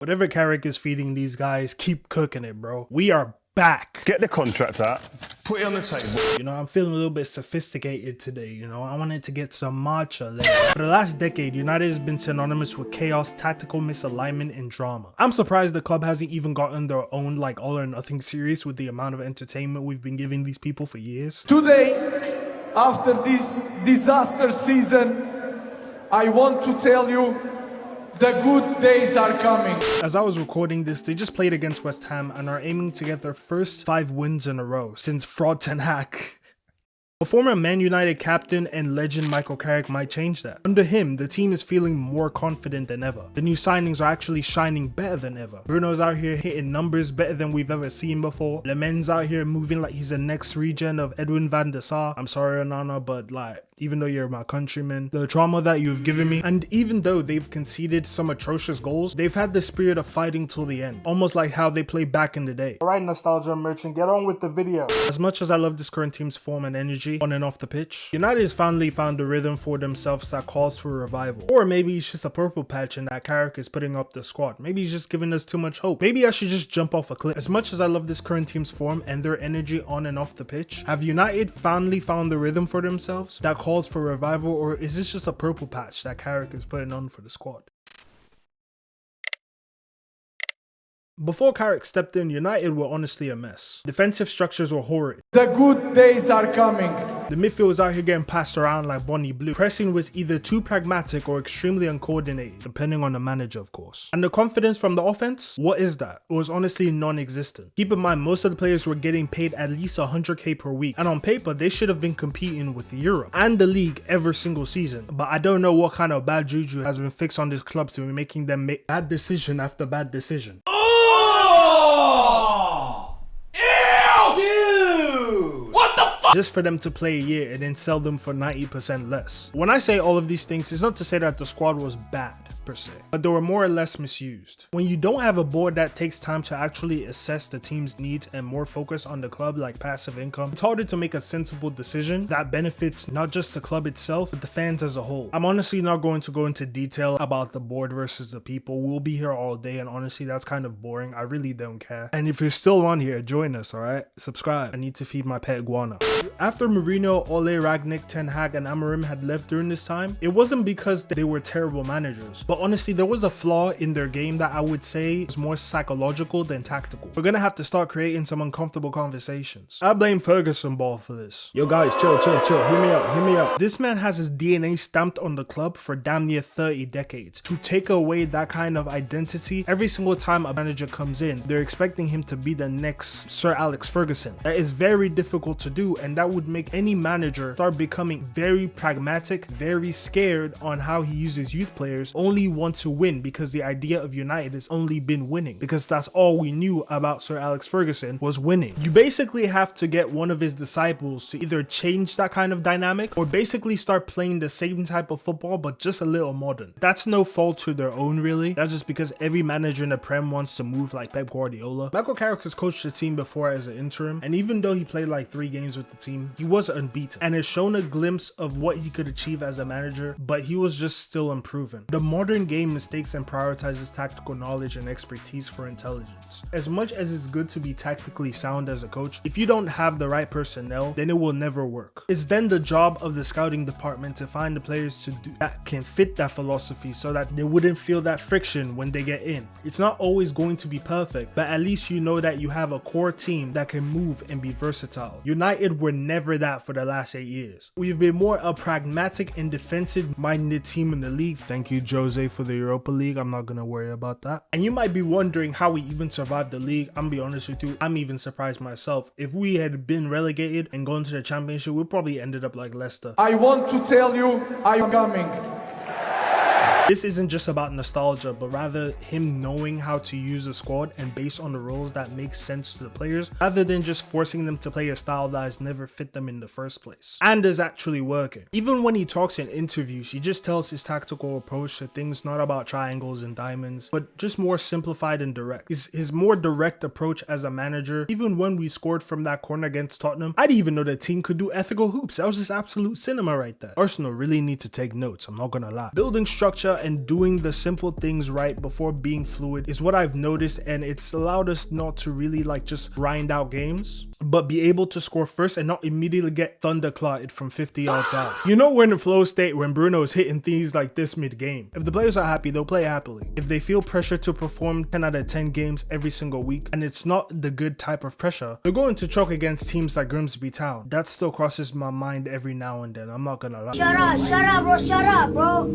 Whatever Carrick is feeding these guys, keep cooking it, bro. We are back. Get the contract out. Put it on the table. You know, I'm feeling a little bit sophisticated today, you know. I wanted to get some matcha later. For the last decade, United has been synonymous with chaos, tactical misalignment, and drama. I'm surprised the club hasn't even gotten their own, like, all or nothing series with the amount of entertainment we've been giving these people for years. Today, after this disaster season, I want to tell you the good days are coming. As I was recording this, they just played against West Ham and are aiming to get their first 5 wins in a row since Fraud Ten Hag. A former Man United captain and legend Micheal Carrick might change that. Under him, the team is feeling more confident than ever. The new signings are actually shining better than ever. Bruno's out here hitting numbers better than we've ever seen before. Lemen's out here moving like he's the next regen of Edwin van der Sar. I'm sorry, Onana, but like, even though you're my countryman, the trauma that you've given me, and even though they've conceded some atrocious goals, they've had the spirit of fighting till the end, almost like how they played back in the day. Alright, nostalgia merchant, get on with the video. As much as I love this current team's form and energy on and off the pitch, United has finally found a rhythm for themselves that calls for a revival. Or maybe it's just a purple patch and that Carrick is putting up the squad. Maybe he's just giving us too much hope. Maybe I should just jump off a cliff. As much as I love this current team's form and their energy on and off the pitch, have United finally found the rhythm for themselves that calls for revival, or is this just a purple patch that Carrick is putting on for the squad? Before Carrick stepped in, United were honestly a mess. Defensive structures were horrid. The good days are coming. The midfield was out here getting passed around like Bonnie Blue. Pressing was either too pragmatic or extremely uncoordinated, depending on the manager, of course. And the confidence from the offense? What is that? It was honestly non-existent. Keep in mind, most of the players were getting paid at least 100k per week, and on paper, they should have been competing with Europe and the league every single season. But I don't know what kind of bad juju has been fixed on this club to be making them make bad decision after bad decision. Just for them to play a year and then sell them for 90% less. When I say all of these things, it's not to say that the squad was bad per se, but they were more or less misused. When you don't have a board that takes time to actually assess the team's needs and more focus on the club like passive income, it's harder to make a sensible decision that benefits not just the club itself, but the fans as a whole. I'm honestly not going to go into detail about the board versus the people. We'll be here all day, and honestly, that's kind of boring. I really don't care. And if you're still on here, join us, alright? Subscribe. I need to feed my pet iguana. After Mourinho, Ole, Rangnick, Ten Hag, and Amorim had left during this time, it wasn't because they were terrible managers, but honestly, there was a flaw in their game that I would say was more psychological than tactical. We're gonna have to start creating some uncomfortable conversations. I blame Ferguson Ball for this. Yo guys, chill. Hear me out. This man has his DNA stamped on the club for damn near 30 decades. To take away that kind of identity, every single time a manager comes in, they're expecting him to be the next Sir Alex Ferguson. That is very difficult to do, and that would make any manager start becoming very pragmatic, very scared on how he uses youth players, only want to win because the idea of United has only been winning, because that's all we knew about Sir Alex Ferguson was winning. You basically have to get one of his disciples to either change that kind of dynamic or basically start playing the same type of football but just a little modern. That's no fault to their own really, that's just because every manager in the Prem wants to move like Pep Guardiola. Micheal Carrick has coached the team before as an interim, and even though he played like 3 games with the team, he was unbeaten and has shown a glimpse of what he could achieve as a manager, but he was just still improving. The modern game mistakes and prioritizes tactical knowledge and expertise for intelligence. As much as it's good to be tactically sound as a coach, if you don't have the right personnel, then it will never work. It's then the job of the scouting department to find the players to do that can fit that philosophy so that they wouldn't feel that friction when they get in. It's not always going to be perfect, but at least you know that you have a core team that can move and be versatile. United were never that for the last 8 years. We've been more a pragmatic and defensive minded team in the league. Thank you, Jose, for the Europa League. I'm not gonna worry about that. And you might be wondering how we even survived the league. I'm gonna be honest with you, I'm even surprised myself. If we had been relegated and gone to the championship, we probably ended up like Leicester. I want to tell you, I'm coming. This isn't just about nostalgia, but rather him knowing how to use a squad and based on the roles that make sense to the players, rather than just forcing them to play a style that has never fit them in the first place and is actually working. Even when he talks in interviews, he just tells his tactical approach to things not about triangles and diamonds, but just more simplified and direct. His more direct approach as a manager, even when we scored from that corner against Tottenham, I didn't even know the team could do ethical hoops. That was just absolute cinema right there. Arsenal really need to take notes, I'm not gonna lie. Building structure and doing the simple things right before being fluid is what I've noticed, and it's allowed us not to really like just grind out games, but be able to score first and not immediately get thunderclotted from 50 yards out. You know, we're in a flow state when Bruno is hitting things like this mid-game. If the players are happy, they'll play happily. If they feel pressure to perform 10 out of 10 games every single week, and it's not the good type of pressure, they're going to choke against teams like Grimsby Town. That still crosses my mind every now and then, I'm not gonna lie. Shut up, bro.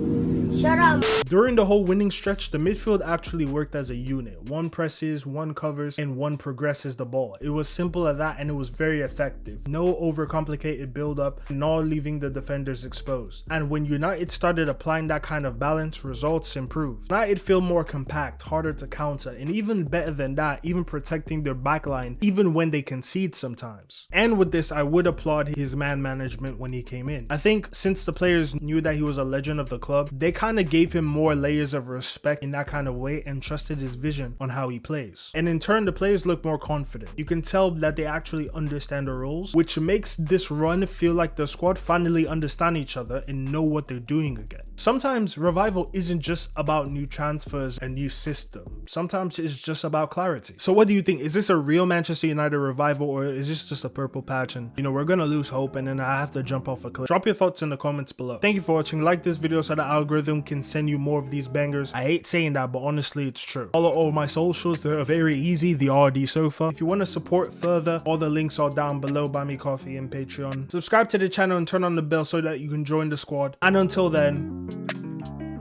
Shut up. During the whole winning stretch, the midfield actually worked as a unit. One presses, one covers, and one progresses the ball. It was simple as that, and it was very effective. No overcomplicated build-up, nor leaving the defenders exposed. And when United started applying that kind of balance, results improved. United feel more compact, harder to counter, and even better than that, even protecting their backline, even when they concede sometimes. And with this, I would applaud his man management when he came in. I think since the players knew that he was a legend of the club, they kind of gave him more layers of respect in that kind of way and trusted his vision on how he plays. And in turn, the players look more confident. You can tell that they actually understand the roles, which makes this run feel like the squad finally understand each other and know what they're doing again. Sometimes revival isn't just about new transfers and new system. Sometimes it's just about clarity. So what do you think? Is this a real Manchester United revival, or is this just a purple patch and, you know, we're gonna lose hope and then I have to jump off a cliff? Drop your thoughts in the comments below. Thank you for watching. Like this video so the algorithm can send you more of these bangers. I hate saying that, but honestly it's true. Follow all my socials, they're very easy. The RD Sofa. If you want to support further, all the links are down below. Buy me coffee and Patreon. Subscribe to the channel and turn on the bell so that you can join the squad. And until then,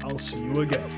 I'll see you again.